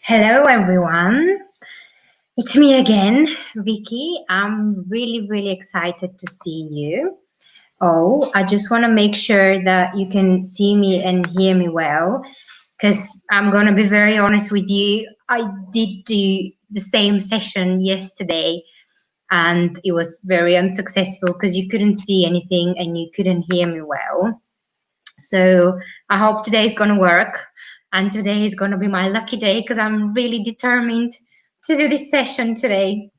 Hello, everyone. It's me again, Vicky. I'm really excited to see you. Oh, I just want to make sure that you can see me and hear me well, because I'm going to be very honest with you. I did do the same session yesterday, and it was very unsuccessful because you couldn't see anything and you couldn't hear me well. So I hope today is going to work, and today is going to be my lucky day because I'm really determined to do this session today.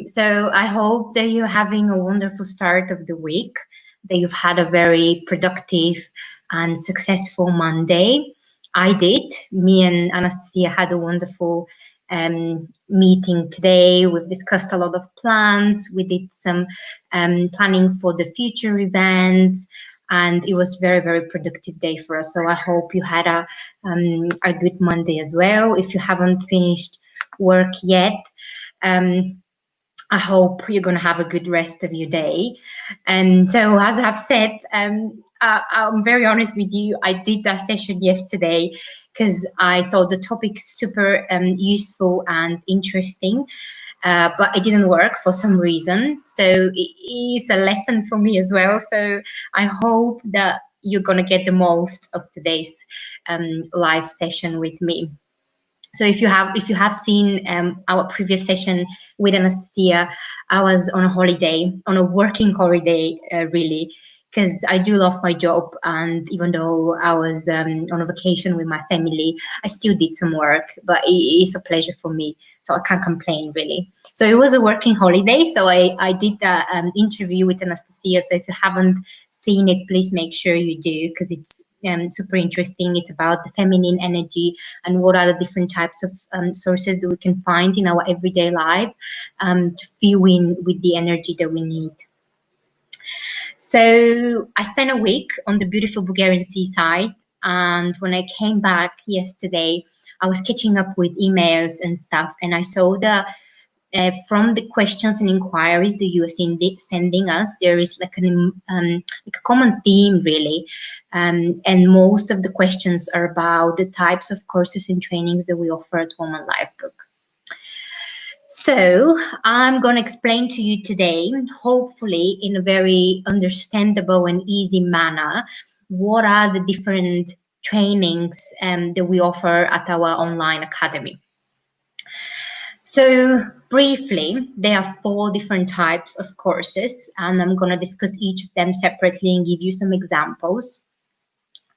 So I hope that you're having a wonderful start of the week, that you've had a very productive and successful Monday. I did. Me and Anastasia had a wonderful meeting today. We've discussed a lot of plans. We did some planning for the future events, and it was very productive day for us. So I hope you had a good Monday as well. If you haven't finished work yet, I hope you're going to have a good rest of your day. And so, as I've said, I'm very honest with you. I did that session yesterday because I thought the topic super useful and interesting, but it didn't work for some reason. So it is a lesson for me as well. So I hope that you're going to get the most of today's live session with me. So if you have seen our previous session with Anastasia, I was on a holiday, on a working holiday, really, because I do love my job, and even though I was on a vacation with my family, I still did some work, but it is a pleasure for me, so I can't complain really. So it was a working holiday, so I did an interview with Anastasia. So if you haven't seen it, please make sure you do, because it's super interesting. It's about the feminine energy and what are the different types of sources that we can find in our everyday life to fill in with the energy that we need. So I spent a week on the beautiful Bulgarian seaside, and when I came back yesterday, I was catching up with emails and stuff, and I saw the from the questions and inquiries that you are sending us, there is like a common theme really, and most of the questions are about the types of courses and trainings that we offer at Woman LifeBook. So I'm going to explain to you today, hopefully in a very understandable and easy manner, what are the different trainings that we offer at our online academy. So briefly, there are 4 different types of courses, and I'm going to discuss each of them separately and give you some examples.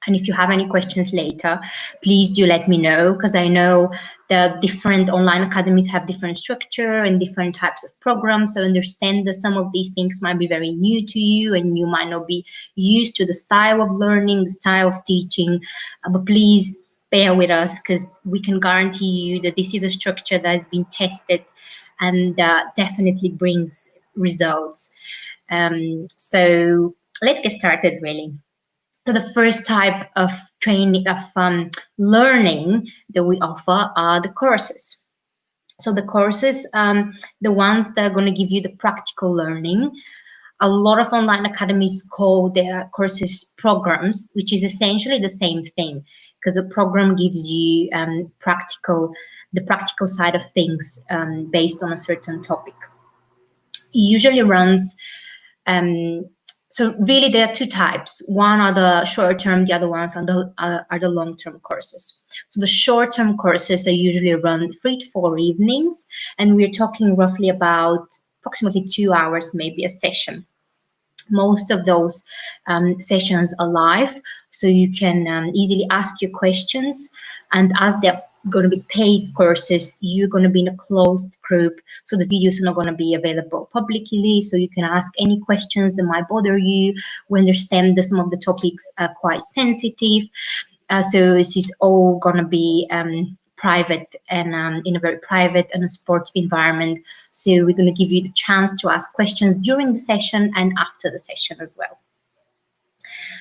And if you have any questions later, please do let me know, because I know the different online academies have different structure and different types of programs. So I understand that some of these things might be very new to you and you might not be used to the style of learning, the style of teaching, but please bear with us, because we can guarantee you that this is a structure that has been tested and definitely brings results. So let's get started really. So the first type of training, of learning that we offer are the courses. So the courses, the ones that are going to give you the practical learning. A lot of online academies call their courses programs, which is essentially the same thing, because a program gives you the practical side of things based on a certain topic. It usually runs so really there are 2 types. One are the short-term, the other ones are the long-term courses. So the short-term courses are usually run 3 to 4 evenings, and we're talking roughly about approximately 2 hours, maybe a session. Most of those sessions are live, so you can easily ask your questions, and as they're going to be paid courses, you're going to be in a closed group, so the videos are not going to be available publicly, so you can ask any questions that might bother you. We understand that some of the topics are quite sensitive, so this is all going to be private and in a very private and a sportive environment. So we're going to give you the chance to ask questions during the session and after the session as well.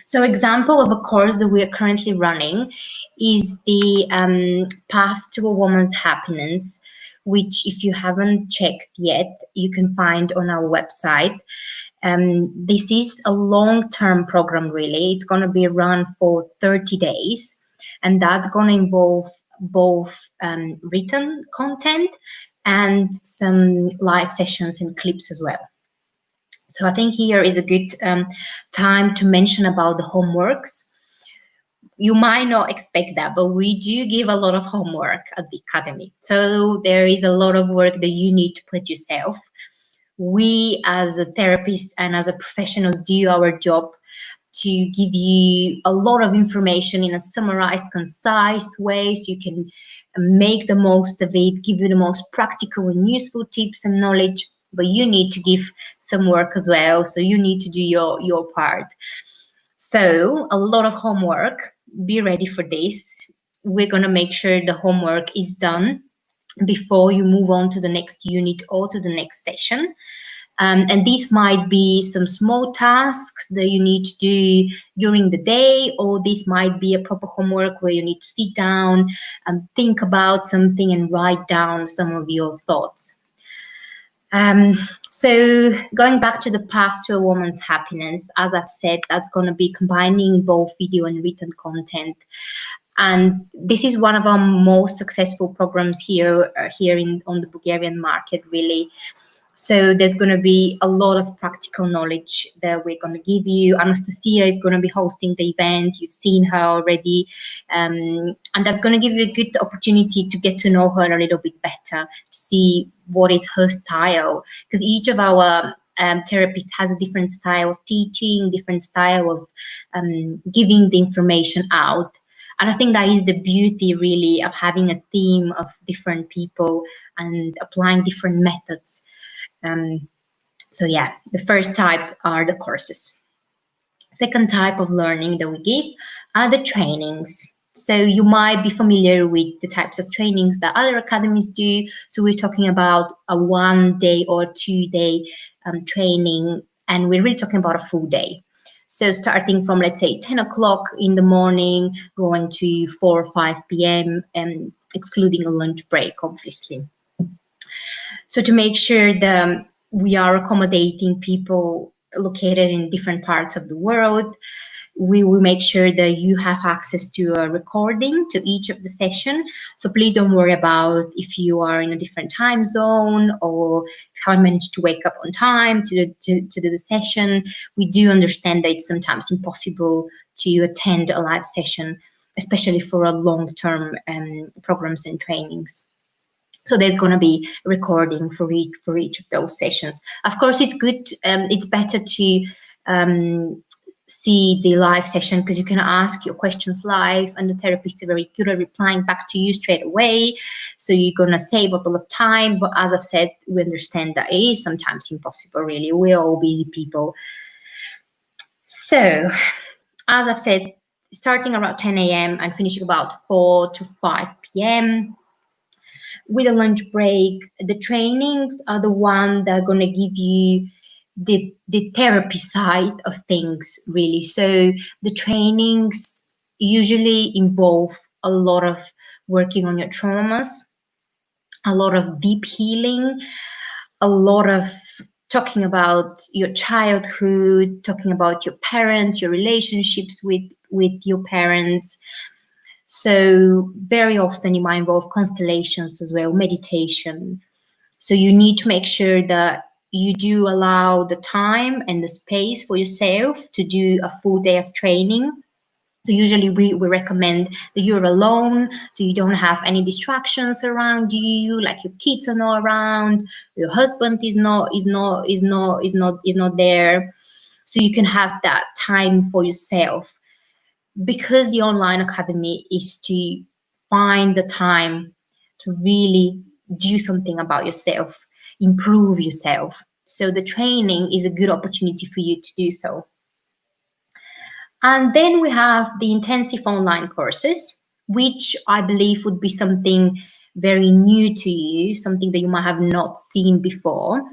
So example of a course that we are currently running is the Path to a Woman's Happiness, which if you haven't checked yet, you can find on our website. This is a long-term program really. It's going to be run for 30 days. And that's going to involve both written content and some live sessions and clips as well. So I think here is a good time to mention about the homeworks. You might not expect that, but we do give a lot of homework at the academy. So there is a lot of work that you need to put yourself. We as a therapist and as a professionals do our job to give you a lot of information in a summarized, concise way so you can make the most of it, give you the most practical and useful tips and knowledge, but you need to give some work as well. So you need to do your part. So a lot of homework, be ready for this. We're going to make sure the homework is done before you move on to the next unit or to the next session. And these might be some small tasks that you need to do during the day, or this might be a proper homework where you need to sit down and think about something and write down some of your thoughts. So going back to the path to a woman's happiness, as I've said, that's going to be combining both video and written content. And this is one of our most successful programs here on the Bulgarian market, really. So there's going to be a lot of practical knowledge that we're going to give you. Anastasia is going to be hosting the event. You've seen her already. And that's going to give you a good opportunity to get to know her a little bit better, to see what is her style. Because each of our therapists has a different style of teaching, different style of giving the information out. And I think that is the beauty, really, of having a team of different people and applying different methods. So yeah, the first type are the courses. Second type of learning that we give are the trainings. So you might be familiar with the types of trainings that other academies do. So we're talking about a 1 day or 2 day training, and we're really talking about a full day. So starting from, let's say, 10 o'clock in the morning, going to 4 or 5 p.m., and excluding a lunch break, obviously. So to make sure that we are accommodating people located in different parts of the world, we will make sure that you have access to a recording to each of the session. So please don't worry about if you are in a different time zone or how I managed to wake up on time to do the session. We do understand that it's sometimes impossible to attend a live session, especially for a long-term programs and trainings. So there's going to be a recording for each of those sessions. Of course, it's good. It's better to see the live session because you can ask your questions live, and the therapists are very good at replying back to you straight away. So you're going to save a lot of time. But as I've said, we understand that it is sometimes impossible. Really, we're all busy people. So, as I've said, starting around 10 a.m. and finishing about 4 to 5 p.m. with a lunch break. The trainings are the one that are going to give you the therapy side of things, really. So the trainings usually involve a lot of working on your traumas, a lot of deep healing, a lot of talking about your childhood, talking about your parents, your relationships with your parents. So very often you might involve constellations as well, meditation. So you need to make sure that you do allow the time and the space for yourself to do a full day of training. So usually we recommend that you're alone, so you don't have any distractions around you, like your kids are not around, your husband is not there. So you can have that time for yourself. Because the online academy is to find the time to really do something about yourself, improve yourself. So the training is a good opportunity for you to do so. And then we have the intensive online courses, which I believe would be something very new to you, something that you might have not seen before.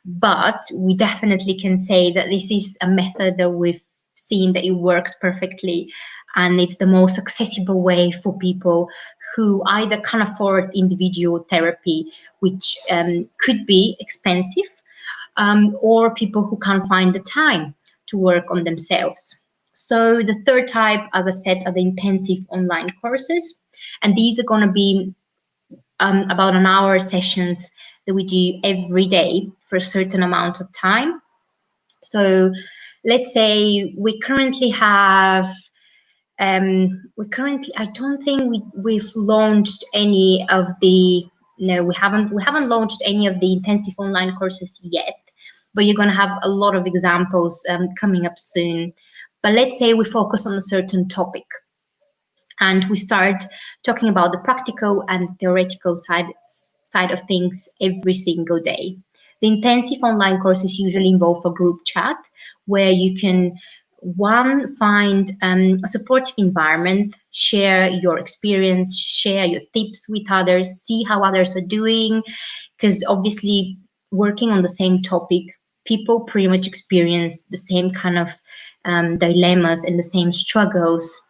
But we definitely can say that this is a method that we've seen that it works perfectly, and it's the most accessible way for people who either can't afford individual therapy, which could be expensive, or people who can't find the time to work on themselves. So the third type, as I've said, are the intensive online courses. And these are going to be about an hour sessions that we do every day for a certain amount of time. So let's say we currently have, I don't think we've launched any of the, no, we haven't launched any of the intensive online courses yet, but you're going to have a lot of examples coming up soon. But let's say we focus on a certain topic and we start talking about the practical and theoretical side of things every single day. The intensive online courses usually involve a group chat where you can, one, find a supportive environment, share your experience, share your tips with others, see how others are doing, because obviously working on the same topic, people pretty much experience the same kind of dilemmas and the same struggles.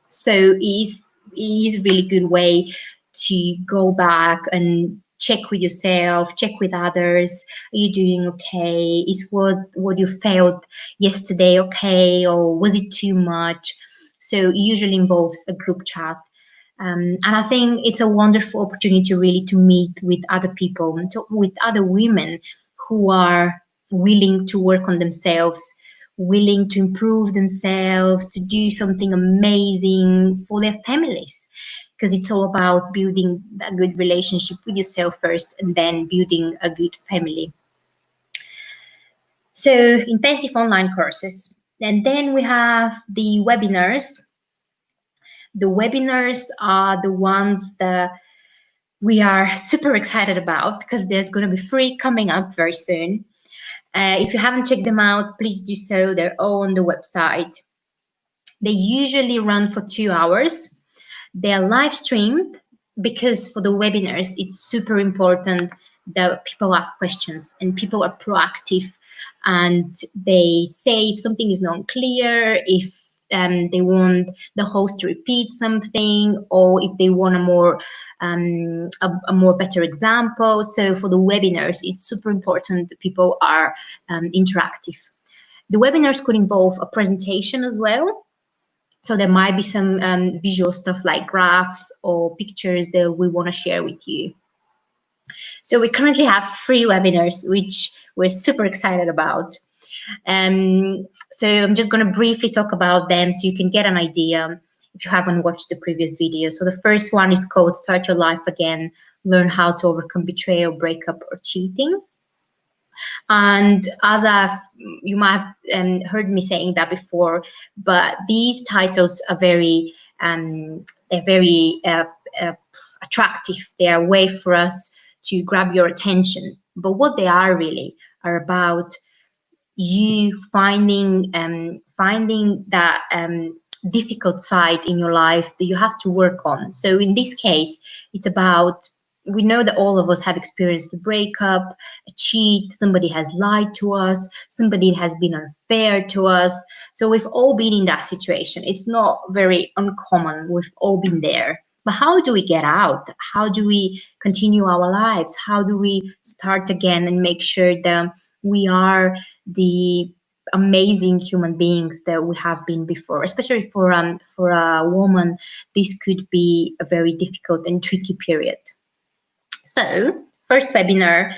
So is a really good way to go back and check with yourself, check with others. Are you doing okay? Is what you felt yesterday okay, or was it too much? So it usually involves a group chat. And I think it's a wonderful opportunity really to meet with other people, with other women who are willing to work on themselves, willing to improve themselves, to do something amazing for their families. Because it's all about building a good relationship with yourself first and then building a good family. So, intensive online courses. And then we have the webinars. The webinars are the ones that we are super excited about because there's going to be free coming up very soon. If you haven't checked them out, please do so. They're all on the website. They usually run for 2 hours. They're live streamed because for the webinars, it's super important that people ask questions and people are proactive and they say if something is not clear, if they want the host to repeat something, or if they want a more better example. So for the webinars, it's super important that people are interactive. The webinars could involve a presentation as well. So there might be some visual stuff like graphs or pictures that we want to share with you. So we currently have free webinars, which we're super excited about. So I'm just going to briefly talk about them so you can get an idea if you haven't watched the previous video. So the first one is called Start Your Life Again, Learn How to Overcome Betrayal, Breakup, or Cheating. And you might have heard me saying that before, but these titles are very attractive. They are a way for us to grab your attention. But what they are really are about you finding that difficult side in your life that you have to work on. So in this case, it's about, we know that all of us have experienced a breakup, a cheat, somebody has lied to us, somebody has been unfair to us. So we've all been in that situation. It's not very uncommon. We've all been there. But how do we get out? How do we continue our lives? How do we start again and make sure that we are the amazing human beings that we have been before? Especially for a woman, this could be a very difficult and tricky period. So, first webinar,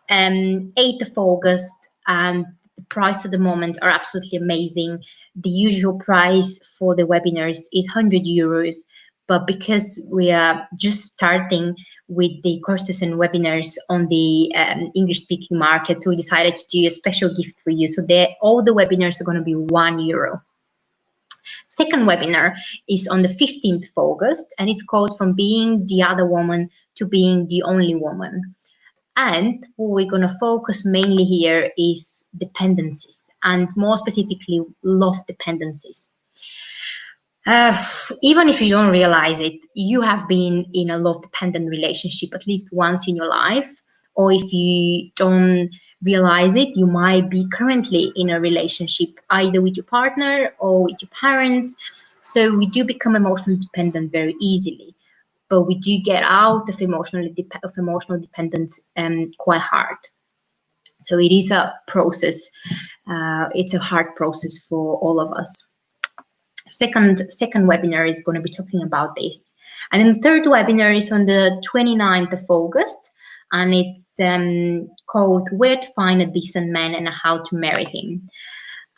8th of August, and the price at the moment are absolutely amazing. The usual price for the webinars is €100, but because we are just starting with the courses and webinars on the English-speaking market, so we decided to do a special gift for you. So all the webinars are going to be €1. Second webinar is on the 15th of August, and it's called From Being the Other Woman to Being the Only Woman. And what we're going to focus mainly here is dependencies, and more specifically, love dependencies. Even if you don't realize it, you have been in a love-dependent relationship at least once in your life, or if you don't realize it, you might be currently in a relationship either with your partner or with your parents. So we do become emotionally dependent very easily, but we do get out of emotional dependence quite hard. So it is a process it's a hard process for all of us. Second webinar is going to be talking about this, and then the third webinar is on the 29th of August, and it's called Where to Find a Decent Man and How to Marry Him.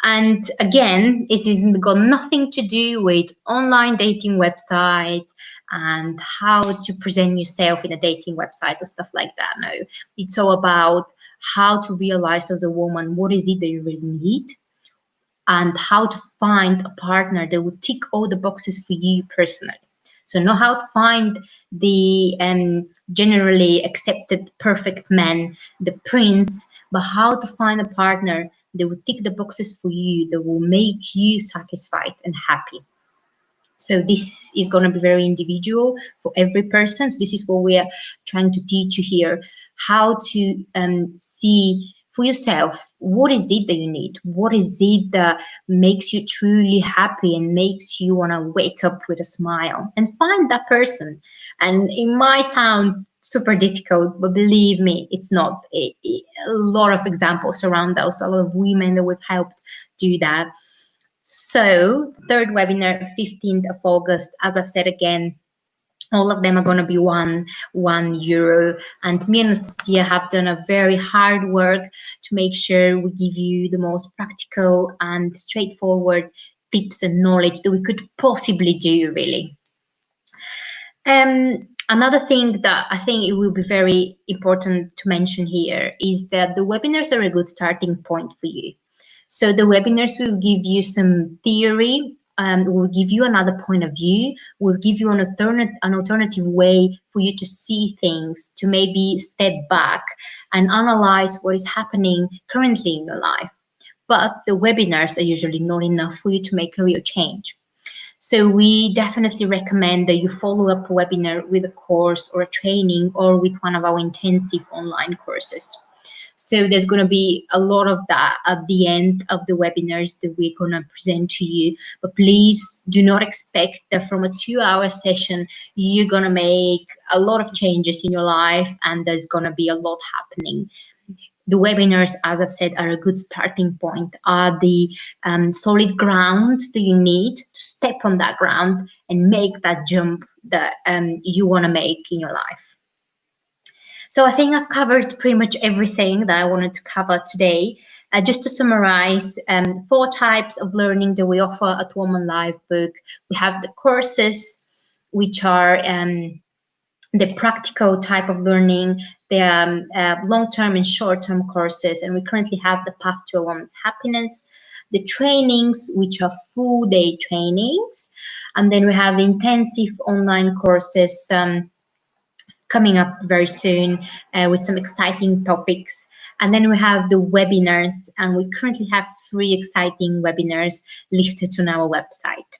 And again, this isn't got nothing to do with online dating websites and how to present yourself in a dating website or stuff like that. No, it's all about how to realize as a woman what is it that you really need, and how to find a partner that will tick all the boxes for you personally. So know how to find the generally accepted perfect man, the prince, but how to find a partner that will tick the boxes for you, that will make you satisfied and happy. So this is going to be very individual for every person. So this is what we are trying to teach you here, how to see for yourself, what is it that you need? What is it that makes you truly happy and makes you want to wake up with a smile, and find that person. And it might sound super difficult, but believe me, it's not. A lot of examples around those, a lot of women that we've helped do that. So third webinar, 15th of August, as I've said again, all of them are going to be €1. And me and Anastasia have done a very hard work to make sure we give you the most practical and straightforward tips and knowledge that we could possibly do, really. Another thing that I think it will be very important to mention here is that the webinars are a good starting point for you. So the webinars will give you some theory, will give you another point of view, will give you an alternative way for you to see things, to maybe step back and analyze what is happening currently in your life. But the webinars are usually not enough for you to make a real change. So we definitely recommend that you follow up a webinar with a course or a training, or with one of our intensive online courses. So there's going to be a lot of that at the end of the webinars that we're going to present to you. But please do not expect that from a 2-hour session, you're going to make a lot of changes in your life and there's going to be a lot happening. The webinars, as I've said, are a good starting point, are the solid ground that you need to step on that ground and make that jump that you want to make in your life. So I think I've covered pretty much everything that I wanted to cover today. Just to summarize, 4 types of learning that we offer at Woman LifeBook. We have the courses, which are the practical type of learning, the long-term and short-term courses, and we currently have the Path to a Woman's Happiness, the trainings, which are full day trainings, and then we have the intensive online courses coming up very soon with some exciting topics. And then we have the webinars, and we currently have 3 exciting webinars listed on our website.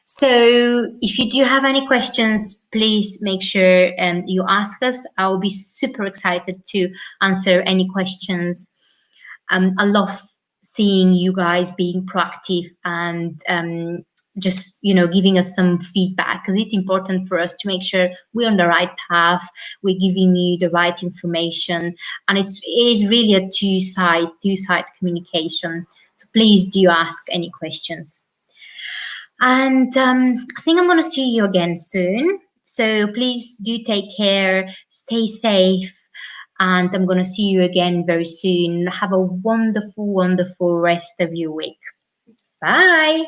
So if you do have any questions, please make sure you ask us. I will be super excited to answer any questions. I love seeing you guys being proactive and just, you know, giving us some feedback, because it's important for us to make sure we're on the right path, we're giving you the right information, and it is really a two-side communication. So please do ask any questions. And I think I'm going to see you again soon. So please do take care, stay safe, and I'm going to see you again very soon. Have a wonderful, wonderful rest of your week. Bye.